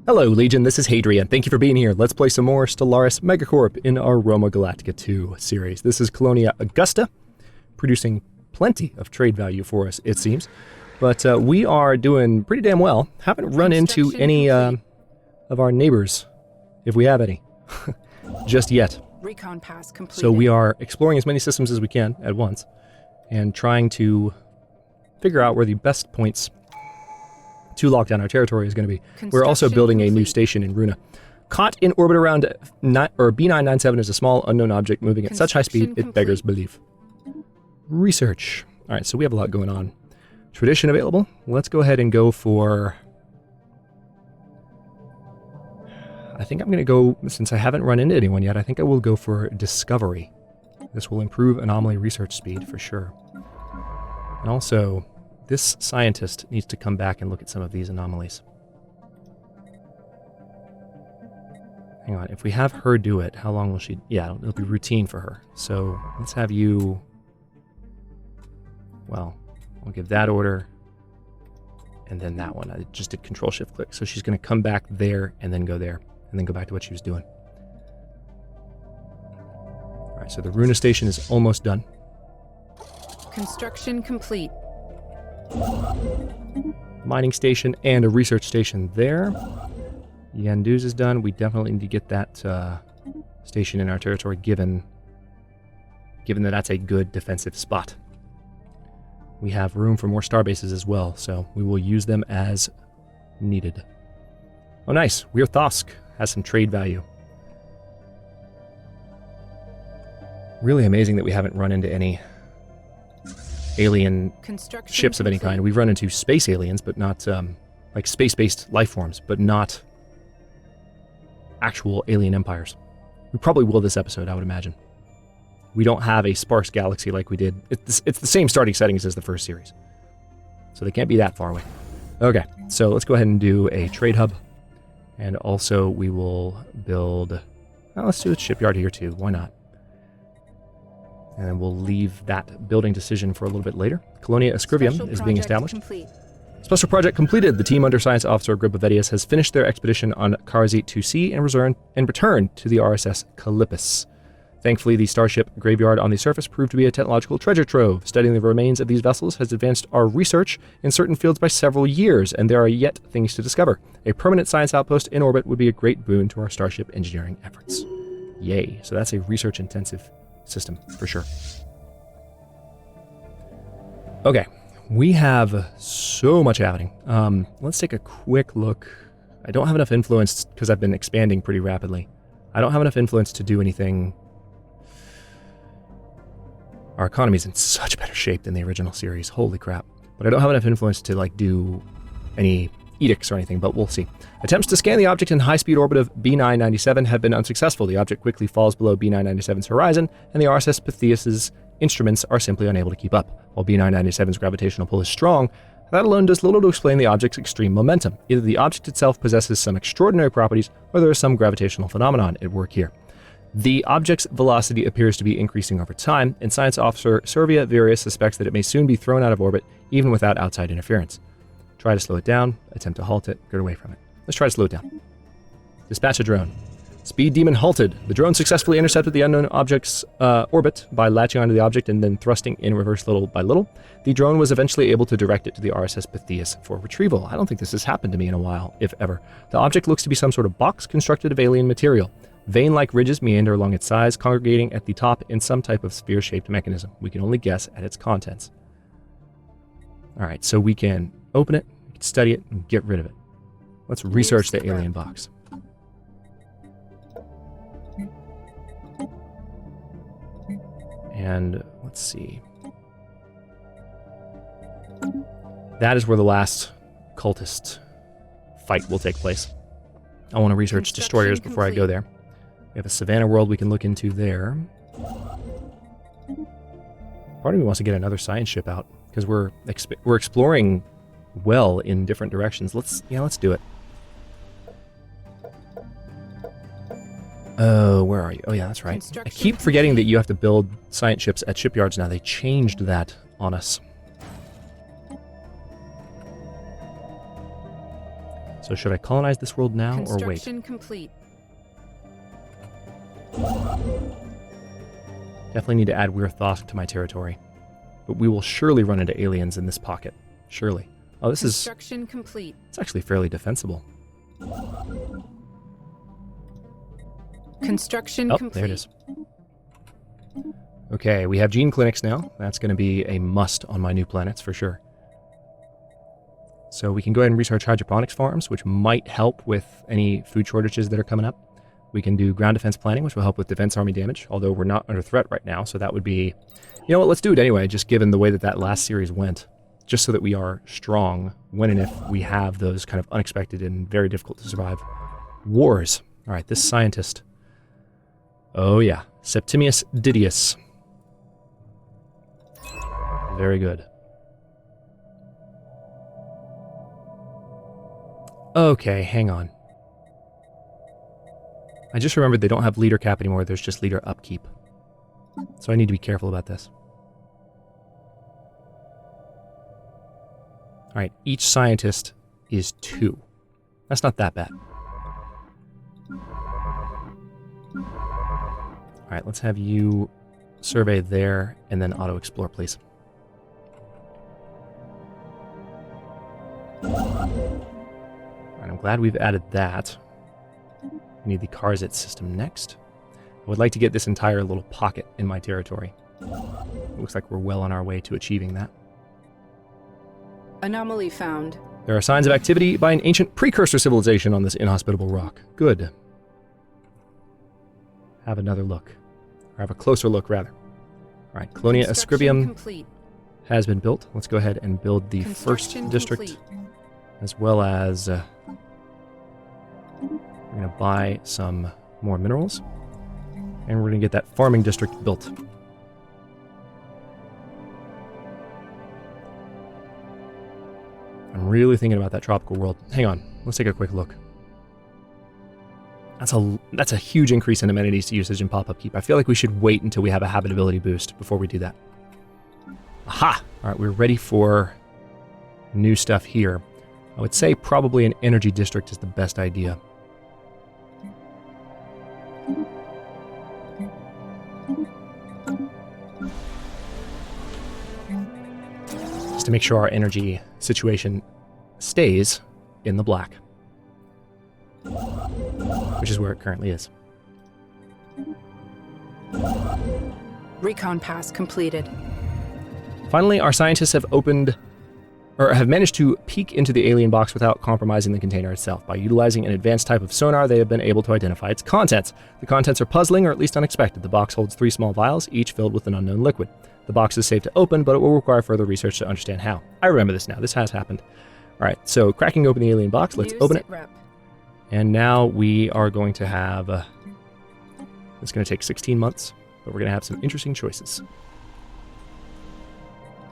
Hello, Legion, this is Hadrian. Thank you for being here. Let's play some more Stellaris MegaCorp in our Roma Galactica II series. This is Colonia Augusta, producing plenty of trade value for us, it seems. But we are doing pretty damn well. Haven't run into any of our neighbors, if we have any, just yet. Recon pass completed. So we are exploring as many systems as we can at once, and trying to figure out where the best points to lock down our territory is going to be. We're also building a new station in Runa. Caught in orbit around B997 is a small unknown object moving at such high speed it beggars belief. Research. All right, so we have a lot going on. Tradition available. Let's go ahead and go for... I think I'm going to go, since I haven't run into anyone yet, I think I will go for Discovery. This will improve anomaly research speed for sure. And also, this scientist needs to come back and look at some of these anomalies. Hang on, if we have her do it, how long will she... Yeah, it'll be routine for her. So let's have you... Well, I'll give that order, and then that one. I just did Control-Shift-Click. So she's going to come back there, and then go there, and then go back to what she was doing. All right, so the Runa station is almost done. Construction complete. Mining station and a research station there. Yanduz is done. We definitely need to get that station in our territory, given that that's a good defensive spot. We have room for more starbases as well, so we will use them as needed. Oh, nice. Weir Thosk has some trade value. Really amazing that we haven't run into any alien ships of any kind. We've run into space aliens, but not, like space-based life forms, but not actual alien empires. We probably will this episode, I would imagine. We don't have a sparse galaxy like we did. It's the same starting settings as the first series. So they can't be that far away. Okay, so let's go ahead and do a trade hub. And also we will build... Well, let's do a shipyard here too. Why not? And then we'll leave that building decision for a little bit later. Colonia Ascrivium is being established. Complete. Special project completed. The team under Science Officer Agrippa has finished their expedition on Karzi 2C and returned to the RSS Callippus. Thankfully, the starship graveyard on the surface proved to be a technological treasure trove. Studying the remains of these vessels has advanced our research in certain fields by several years, and there are yet things to discover. A permanent science outpost in orbit would be a great boon to our starship engineering efforts. Yay. So that's a research-intensive system, for sure. Okay, we have so much happening. Let's take a quick look. I don't have enough influence because I've been expanding pretty rapidly. I don't have enough influence to do anything. Our economy's in such better shape than the original series. Holy crap. But I don't have enough influence to like do any edicts or anything, but we'll see. Attempts to scan the object in high-speed orbit of B997 have been unsuccessful. The object quickly falls below B997's horizon, and the RSS Pythias's instruments are simply unable to keep up. While B997's gravitational pull is strong, that alone does little to explain the object's extreme momentum. Either the object itself possesses some extraordinary properties, or there is some gravitational phenomenon at work here. The object's velocity appears to be increasing over time, and Science Officer Servia Virius suspects that it may soon be thrown out of orbit, even without outside interference. Try to slow it down, attempt to halt it, get away from it. Let's try to slow it down. Dispatch a drone. Speed Demon halted. The drone successfully intercepted the unknown object's orbit by latching onto the object and then thrusting in reverse little by little. The drone was eventually able to direct it to the RSS Pythias for retrieval. I don't think this has happened to me in a while, if ever. The object looks to be some sort of box constructed of alien material. Vein-like ridges meander along its sides, congregating at the top in some type of sphere-shaped mechanism. We can only guess at its contents. Alright, so we can open it, we can study it, and get rid of it. Let's research the alien box. And let's see. That is where the last cultist fight will take place. I want to research destroyers before I go there. We have a Savannah world we can look into there. Part of me wants to get another science ship out because we're exploring well in different directions. Let's do it. Oh, where are you? Oh yeah, that's right. I keep forgetting that you have to build science ships at shipyards now. They changed that on us. So should I colonize this world now or wait? Construction complete. Definitely need to add Weirthosk to my territory. But we will surely run into aliens in this pocket. Surely. Oh, this is... Construction complete. It's actually fairly defensible. Construction Oh, complete. there it is. Okay, we have gene clinics now. That's going to be a must on my new planets for sure. So we can go ahead and research hydroponics farms, which might help with any food shortages that are coming up. We can do ground defense planning, which will help with defense army damage, although we're not under threat right now, so that would be... You know what, let's do it anyway, just given the way that that last series went. Just so that we are strong when and if we have those kind of unexpected and very difficult to survive wars. All right, this scientist. Oh yeah, Septimius Didius. Very good. Okay, hang on. I just remembered they don't have leader cap anymore, there's just leader upkeep. So I need to be careful about this. Alright, each scientist is 2. That's not that bad. Alright, let's have you survey there and then auto-explore, please. Alright, I'm glad we've added that. We need the Karzit system next. I would like to get this entire little pocket in my territory. It looks like we're well on our way to achieving that. Anomaly found. There are signs of activity by an ancient precursor civilization on this inhospitable rock. Good. Have another look. Or have a closer look, rather. Alright, Colonia Ascribium complete. has been built. Let's go ahead and build the first district. As well as... we're going to buy some more minerals. And we're going to get that farming district built. I'm really thinking about that tropical world. Hang on, let's take a quick look. That's a huge increase in amenities to usage and pop-up keep. I feel like we should wait until we have a habitability boost before we do that. Aha! Alright, we're ready for new stuff here. I would say probably an energy district is the best idea. Just to make sure our energy situation stays in the black. Which is where it currently is. Recon pass completed. Finally, our scientists have managed to peek into the alien box without compromising the container itself. By utilizing an advanced type of sonar, they have been able to identify its contents. The contents are puzzling, or at least unexpected. The box holds 3 small vials, each filled with an unknown liquid. The box is safe to open, but it will require further research to understand how. I remember this now. This has happened. Alright, so cracking open the alien box, let's open it. And now we are going to have... it's going to take 16 months, but we're going to have some interesting choices.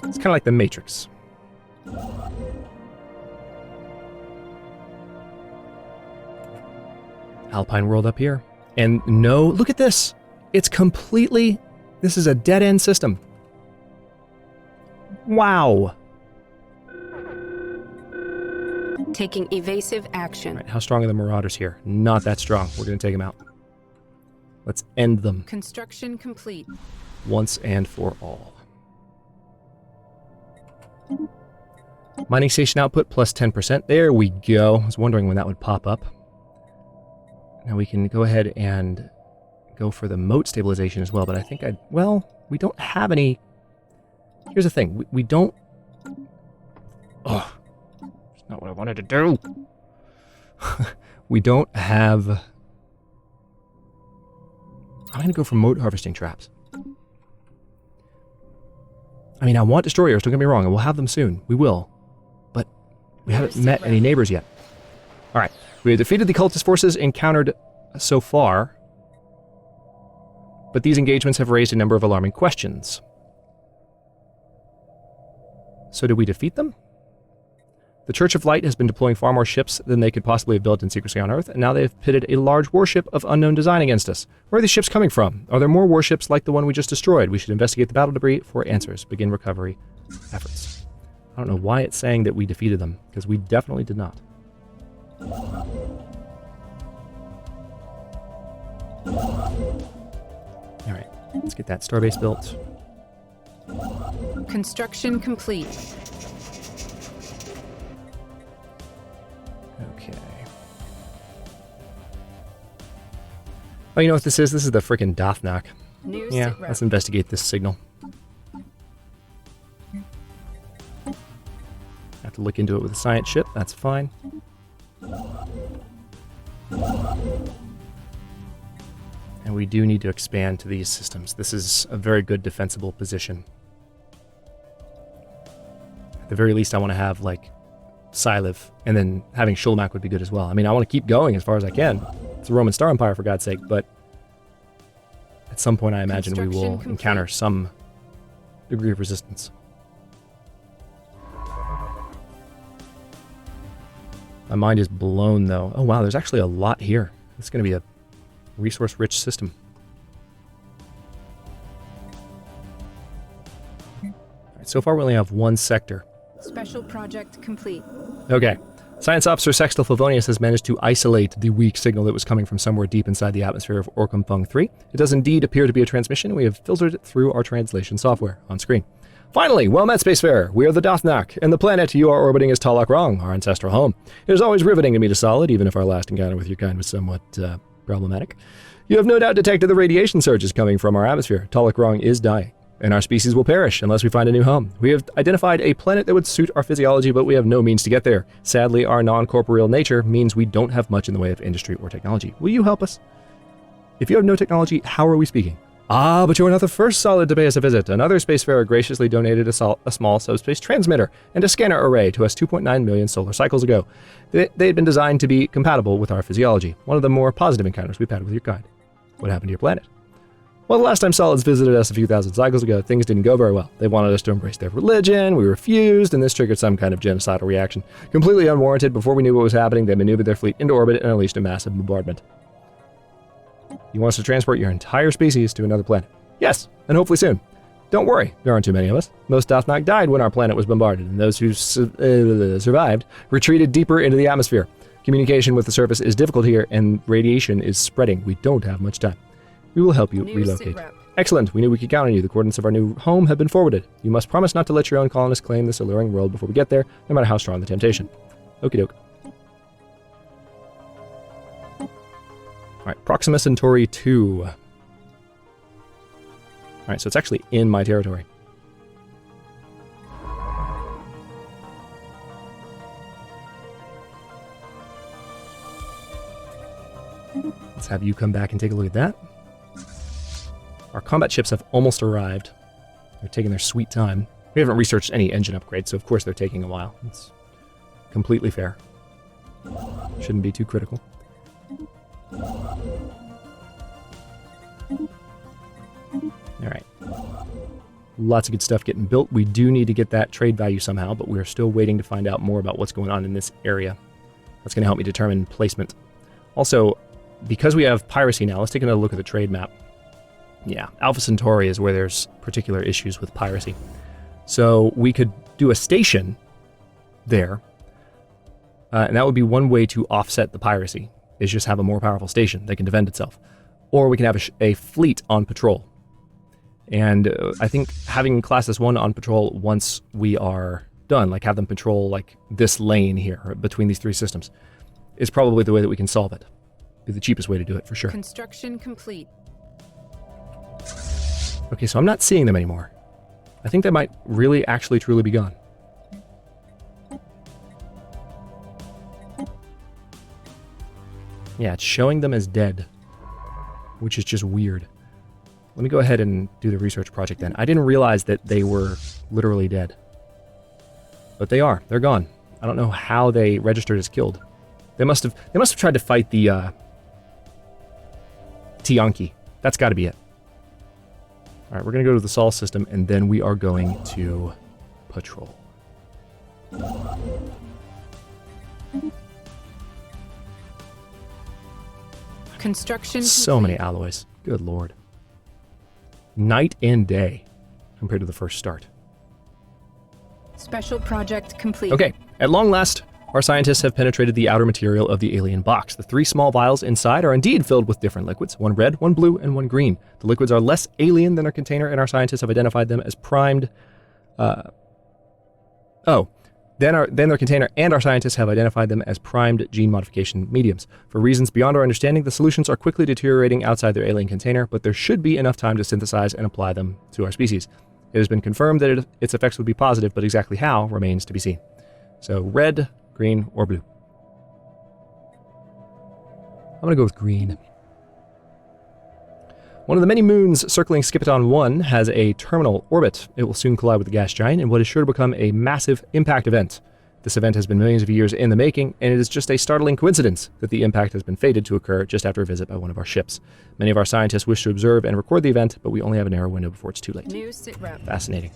It's kind of like the Matrix. Alpine world up here. And no, look at this! It's completely... This is a dead-end system. Wow! Taking evasive action. Right, how strong are the Marauders here? Not that strong. We're going to take them out. Let's end them. Construction complete. Once and for all. Mining station output plus 10%. There we go. I was wondering when that would pop up. Now we can go ahead and go for the moat stabilization as well, but I think well, we don't have any... Here's the thing. We don't... Oh, it's not what I wanted to do. We don't have... I'm going to go for moat harvesting traps. I mean, I want destroyers, don't get me wrong, and we'll have them soon. We will. But we haven't met any neighbors yet. Alright, we have defeated the cultist forces encountered so far, but these engagements have raised a number of alarming questions. So did we defeat them? The Church of Light has been deploying far more ships than they could possibly have built in secrecy on Earth, and now they have pitted a large warship of unknown design against us. Where are these ships coming from? Are there more warships like the one we just destroyed? We should investigate the battle debris for answers. Begin recovery efforts. I don't know why it's saying that we defeated them, because we definitely did not. Alright, let's get that starbase built. Construction complete. Okay. Oh, you know what this is? This is the frickin' Dothnak. New Yeah, sit rep. let's investigate this signal. Have to look into it with a science ship, that's fine. And we do need to expand to these systems. This is a very good defensible position. At the very least, I want to have, like, Syliv, and then having Shulmak would be good as well. I mean, I want to keep going as far as I can. It's the Roman Star Empire, for God's sake, but at some point I imagine we will Construction complete. encounter some degree of resistance. My mind is blown, though. Oh, wow, there's actually a lot here. It's going to be a resource-rich system. All right, so far we only have one sector. Special project complete. Okay. Science Officer Sextil Favonius has managed to isolate the weak signal that was coming from somewhere deep inside the atmosphere of Orcum 3. It does indeed appear to be a transmission, and we have filtered it through our translation software on screen. Finally, well met, Spacefarer. We are the Dothnak, and the planet you are orbiting is Talak Rong, our ancestral home. It is always riveting to meet a solid, even if our last encounter with your kind was somewhat problematic. You have no doubt detected the radiation surges coming from our atmosphere. Talak Rong is dying, and our species will perish unless we find a new home. We have identified a planet that would suit our physiology, but we have no means to get there. Sadly, our non-corporeal nature means we don't have much in the way of industry or technology. Will you help us? If you have no technology, how are we speaking? Ah, but you are not the first solid to pay us a visit. Another spacefarer graciously donated a small subspace transmitter and a scanner array to us 2.9 million solar cycles ago. They had been designed to be compatible with our physiology, one of the more positive encounters we've had with your kind. What happened to your planet? Well, the last time solids visited us a few thousand cycles ago, things didn't go very well. They wanted us to embrace their religion, we refused, and this triggered some kind of genocidal reaction. Completely unwarranted, before we knew what was happening, they maneuvered their fleet into orbit and unleashed a massive bombardment. You want us to transport your entire species to another planet? Yes, and hopefully soon. Don't worry, there aren't too many of us. Most Dothnak died when our planet was bombarded, and those who survived retreated deeper into the atmosphere. Communication with the surface is difficult here, and radiation is spreading. We don't have much time. We will help you New relocate. sitrep. Excellent, we knew we could count on you. The coordinates of our new home have been forwarded. You must promise not to let your own colonists claim this alluring world before we get there, no matter how strong the temptation. Okie doke. Alright, Proxima Centauri 2. Alright, so it's actually in my territory. Let's have you come back and take a look at that. Our combat ships have almost arrived. They're taking their sweet time. We haven't researched any engine upgrades, so of course they're taking a while. It's completely fair. Shouldn't be too critical. Alright. Lots of good stuff getting built. We do need to get that trade value somehow, but we're still waiting to find out more about what's going on in this area. That's going to help me determine placement. Also, because we have piracy now, let's take another look at the trade map. Yeah, Alpha Centauri is where there's particular issues with piracy. So we could do a station there, and that would be one way to offset the piracy, is just have a more powerful station that can defend itself. Or we can have a fleet on patrol. And I think having Classes 1 on patrol once we are done, like have them patrol like this lane here between these three systems, is probably the way that we can solve it. Be the cheapest way to do it, for sure. Construction complete. Okay, so I'm not seeing them anymore. I think they might really, actually, truly be gone. Yeah, it's showing them as dead, which is just weird. Let me go ahead and do the research project then. I didn't realize that they were literally dead. But they are. They're gone. I don't know how they registered as killed. They must have tried to fight the Tianki. That's got to be it. All right, we're going to go to the Sol system, and then we are going to patrol. Construction So complete. many alloys. Good lord. Night and day compared to the first start. Special project complete. Okay, at long last, Our scientists have penetrated the outer material of the alien box. The 3 small vials inside are indeed filled with different liquids, one red, one blue, and one green. The liquids are less alien than their container, and our scientists have identified them as primed... Then their container and our scientists have identified them as primed gene modification mediums. For reasons beyond our understanding, the solutions are quickly deteriorating outside their alien container, but there should be enough time to synthesize and apply them to our species. It has been confirmed that its effects would be positive, but exactly how remains to be seen. So red, green, or blue? I'm going to go with green. One of the many moons circling Skipiton 1 has a terminal orbit. It will soon collide with the gas giant in what is sure to become a massive impact event. This event has been millions of years in the making, and it is just a startling coincidence that the impact has been fated to occur just after a visit by one of our ships. Many of our scientists wish to observe and record the event, but we only have a narrow window before it's too late. New sitrep. Fascinating.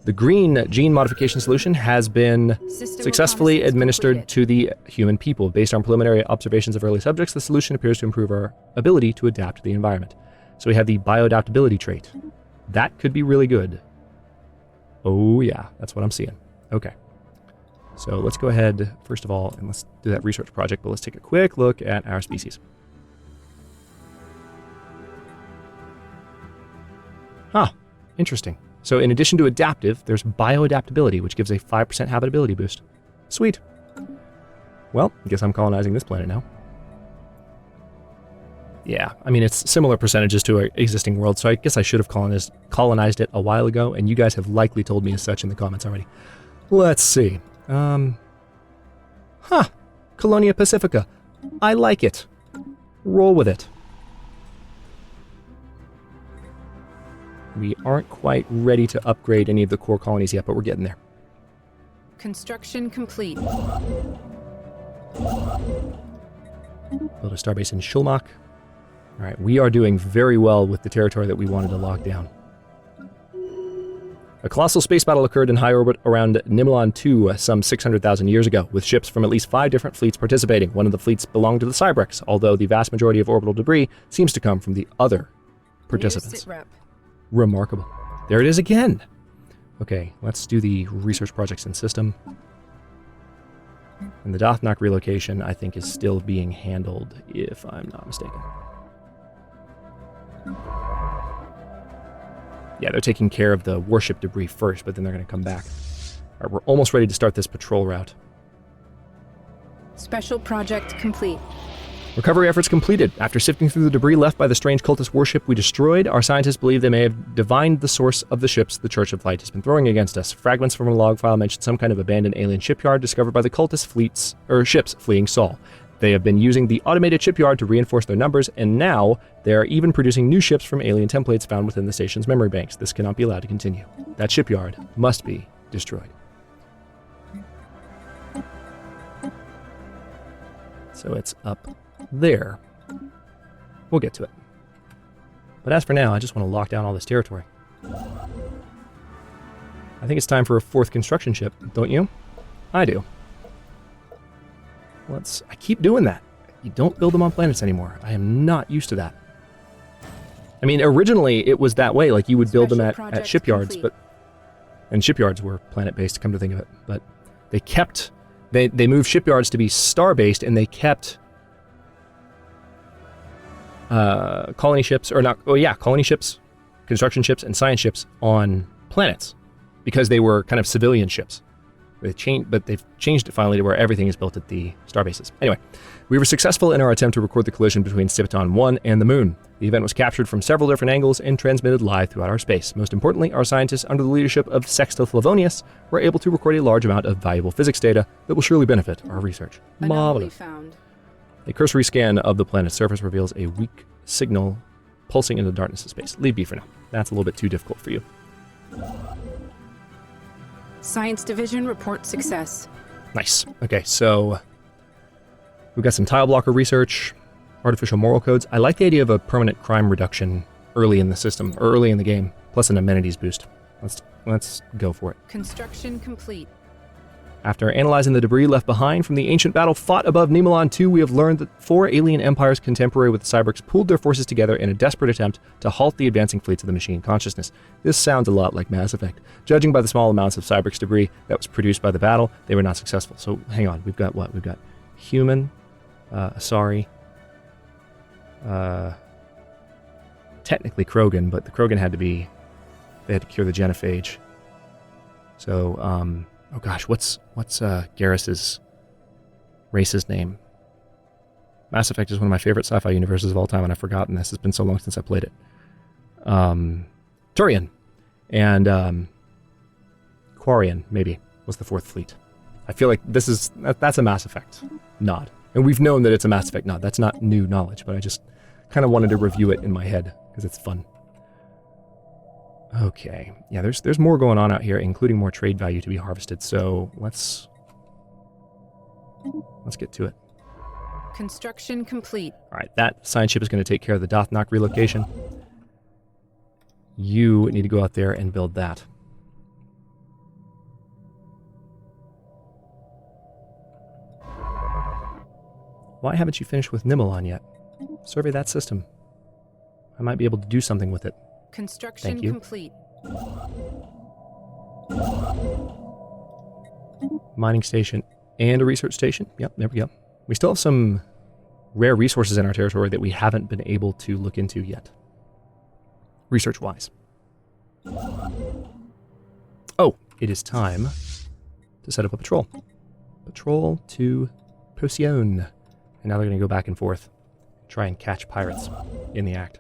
The green gene modification solution has been successfully administered to the human people. Based on preliminary observations of early subjects, the solution appears to improve our ability to adapt to the environment. So we have the bioadaptability trait. That could be really good. Oh yeah, that's what I'm seeing. Okay. So let's go ahead, first of all, and let's do that research project, but let's take a quick look at our species. Huh, interesting. So in addition to adaptive, there's bioadaptability, which gives a 5% habitability boost. Sweet. Well, I guess I'm colonizing this planet now. Yeah, I mean, it's similar percentages to our existing world, so I guess I should have colonized it a while ago, and you guys have likely told me as such in the comments already. Let's see. Colonia Pacifica. I like it. Roll with it. We aren't quite ready to upgrade any of the core colonies yet, but we're getting there. Construction complete. Build a starbase in Shulmak. All right, we are doing very well with the territory that we wanted to lock down. A colossal space battle occurred in high orbit around Nimulon 2 some 600,000 years ago, with ships from at least 5 different fleets participating. One of the fleets belonged to the Cybrex, although the vast majority of orbital debris seems to come from the other participants. Remarkable. There it is again! Okay, let's do the research projects in system. And the Dothnak relocation, I think, is still being handled, if I'm not mistaken. Yeah, they're taking care of the warship debris first, but then they're going to come back. All right, we're almost ready to start this patrol route. Special project complete. Recovery efforts completed. After sifting through the debris left by the strange cultist warship we destroyed, our scientists believe they may have divined the source of the ships the Church of Light has been throwing against us. Fragments from a log file mention some kind of abandoned alien shipyard discovered by the cultist ships fleeing Sol. They have been using the automated shipyard to reinforce their numbers, and now they are even producing new ships from alien templates found within the station's memory banks. This cannot be allowed to continue. That shipyard must be destroyed. So it's up there. We'll get to it. But as for now, I just want to lock down all this territory. I think it's time for a 4th construction ship, don't you? I do. I keep doing that. You don't build them on planets anymore. I am not used to that. I mean, originally it was that way, like you would build them at shipyards, and shipyards were planet-based, come to think of it. But they kept, they moved shipyards to be star-based, and they kept colony ships, colony ships, construction ships, and science ships on planets, because they were kind of civilian ships. They've changed it finally to where everything is built at the starbases. Anyway, we were successful in our attempt to record the collision between Skipiton 1 and the Moon. The event was captured from several different angles and transmitted live throughout our space. Most importantly, our scientists, under the leadership of Sexta Flavonius, were able to record a large amount of valuable physics data that will surely benefit our research. Marvelous. A cursory scan of the planet's surface reveals a weak signal pulsing into the darkness of space. Leave be for now. That's a little bit too difficult for you. Science Division report success. Nice. Okay, so we've got some tile blocker research, artificial moral codes. I like the idea of a permanent crime reduction early in the system, or early in the game, plus an amenities boost. Let's go for it. Construction complete. After analyzing the debris left behind from the ancient battle fought above Nemalon 2, we have learned that 4 alien empires contemporary with the Cyberks pooled their forces together in a desperate attempt to halt the advancing fleets of the machine consciousness. This sounds a lot like Mass Effect. Judging by the small amounts of Cyberks debris that was produced by the battle, they were not successful. So, hang on, we've got what? We've got human, Asari, technically Krogan, but the Krogan had to be, they had to cure the genophage. So, oh gosh, what's Garrus's race's name? Mass Effect is one of my favorite sci-fi universes of all time, and I've forgotten this. It's been so long since I played it. Turian and Quarian, maybe, was the 4th fleet. I feel like that's a Mass Effect nod. And we've known that it's a Mass Effect nod. That's not new knowledge, but I just kind of wanted to review it in my head, because it's fun. Okay, yeah, there's more going on out here, including more trade value to be harvested, so let's get to it. Construction complete. All right, that science ship is going to take care of the Dothnock relocation. You need to go out there and build that. Why haven't you finished with Nemalon yet? Survey that system. I might be able to do something with it. Construction Thank you. complete. Mining station and a research station. Yep, there we go. We still have some rare resources in our territory that we haven't been able to look into yet. Research-wise. Oh, it is time to set up a patrol. Patrol to Procyon. And now they're going to go back and forth. Try and catch pirates in the act.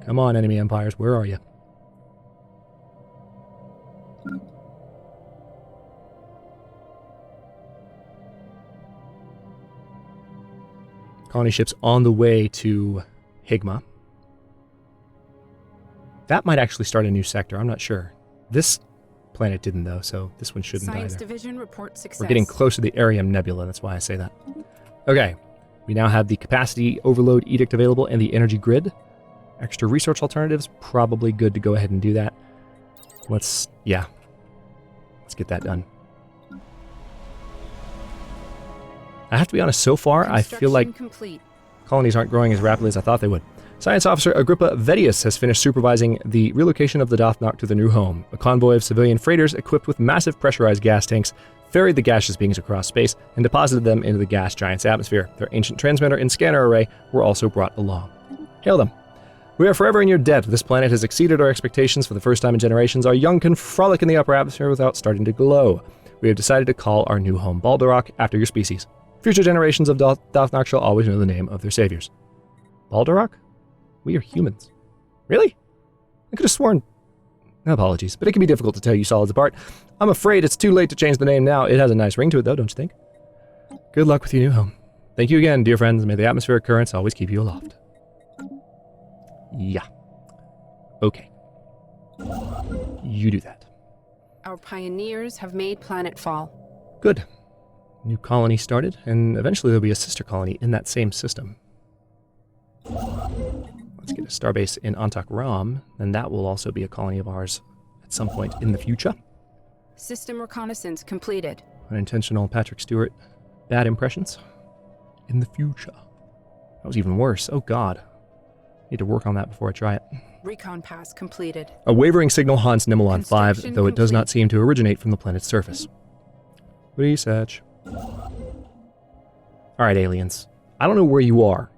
Come on, enemy empires, where are you? Colony ships on the way to Higma. That might actually start a new sector, I'm not sure. This planet didn't, though, so this one shouldn't Science either. Division report success. We're getting close to the Arium Nebula, that's why I say that. Okay, we now have the capacity overload edict available and the energy grid. Extra research alternatives, probably good to go ahead and do that. Let's get that done. I have to be honest, so far, I feel like complete. Colonies aren't growing as rapidly as I thought they would. Science Officer Agrippa Vedius has finished supervising the relocation of the Dothnock to their new home. A convoy of civilian freighters equipped with massive pressurized gas tanks ferried the gaseous beings across space and deposited them into the gas giant's atmosphere. Their ancient transmitter and scanner array were also brought along. Hail them. We are forever in your debt. This planet has exceeded our expectations for the first time in generations. Our young can frolic in the upper atmosphere without starting to glow. We have decided to call our new home Baldarok after your species. Future generations of Dothnock shall always know the name of their saviors. Baldarok? We are humans. Really? I could have sworn... Apologies, but it can be difficult to tell you solids apart. I'm afraid it's too late to change the name now. It has a nice ring to it, though, don't you think? Good luck with your new home. Thank you again, dear friends. May the atmospheric currents always keep you aloft. Yeah. Okay. You do that. Our pioneers have made planetfall. Good. New colony started, and eventually there'll be a sister colony in that same system. Let's get a starbase in Antak Ram, and that will also be a colony of ours at some point in the future. System reconnaissance completed. Unintentional Patrick Stewart bad impressions in the future. That was even worse. Oh god. Need to work on that before I try it. Recon pass completed. A wavering signal haunts Nemalon 5, though it does not seem to originate from the planet's surface. Research. Alright, aliens. I don't know where you are,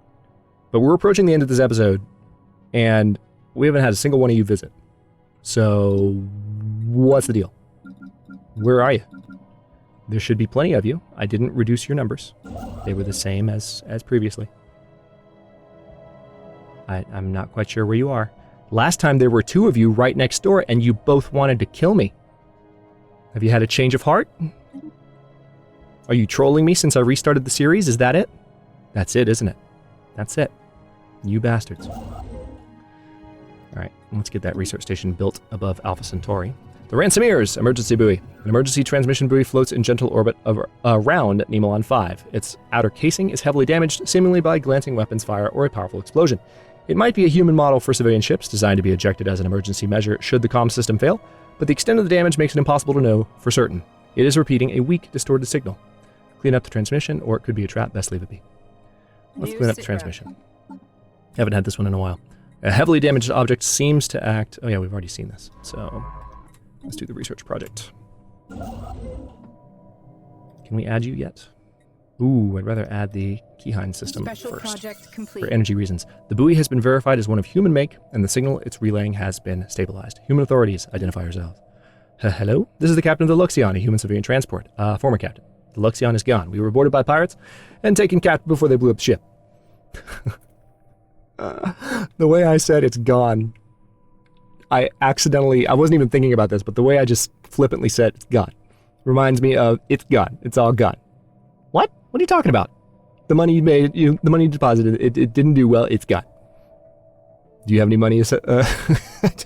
but we're approaching the end of this episode, and we haven't had a single one of you visit. So, what's the deal? Where are you? There should be plenty of you. I didn't reduce your numbers. They were the same as previously. I'm not quite sure where you are. Last time there were 2 of you right next door, and you both wanted to kill me. Have you had a change of heart? Are you trolling me since I restarted the series? Is that it? That's it, isn't it? That's it. You bastards. Alright, let's get that research station built above Alpha Centauri. The Ransomeers emergency buoy. An emergency transmission buoy floats in gentle orbit around Nemalon 5. Its outer casing is heavily damaged, seemingly by glancing weapons fire or a powerful explosion. It might be a human model for civilian ships designed to be ejected as an emergency measure should the comm system fail, but the extent of the damage makes it impossible to know for certain. It is repeating a weak, distorted signal. Clean up the transmission, or it could be a trap. Best leave it be. Let's clean up the transmission. Haven't had this one in a while. A heavily damaged object seems to act... Oh yeah, we've already seen this. So, let's do the research project. Can we add you yet? Ooh, I'd rather add the Keyhine system Special first. project complete. For energy reasons. The buoy has been verified as one of human make, and the signal it's relaying has been stabilized. Human authorities, identify yourselves. Hello? This is the captain of the Luxion, a human civilian transport. Former captain. The Luxion is gone. We were boarded by pirates and taken captive before they blew up the ship. The way I said it's gone, I wasn't even thinking about this, but the way I just flippantly said it's gone reminds me of it's gone. It's all gone. What? What are you talking about? The money you made, the money you deposited, it didn't do well. It's gone. Do you have any money? I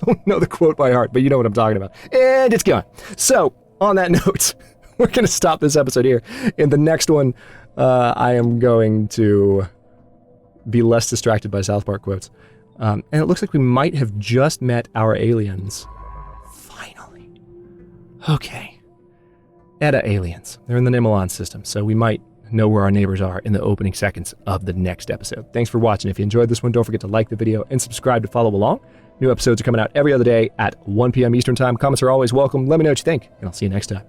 don't know the quote by heart, but you know what I'm talking about. And it's gone. So, on that note, we're going to stop this episode here. In the next one, I am going to be less distracted by South Park quotes. And it looks like we might have just met our aliens. Finally. Okay. Eta aliens. They're in the Nimilon system, so we might know where our neighbors are in the opening seconds of the next episode. Thanks for watching. If you enjoyed this one, don't forget to like the video and subscribe to follow along. New episodes are coming out every other day at 1 p.m. Eastern Time. Comments are always welcome. Let me know what you think, and I'll see you next time.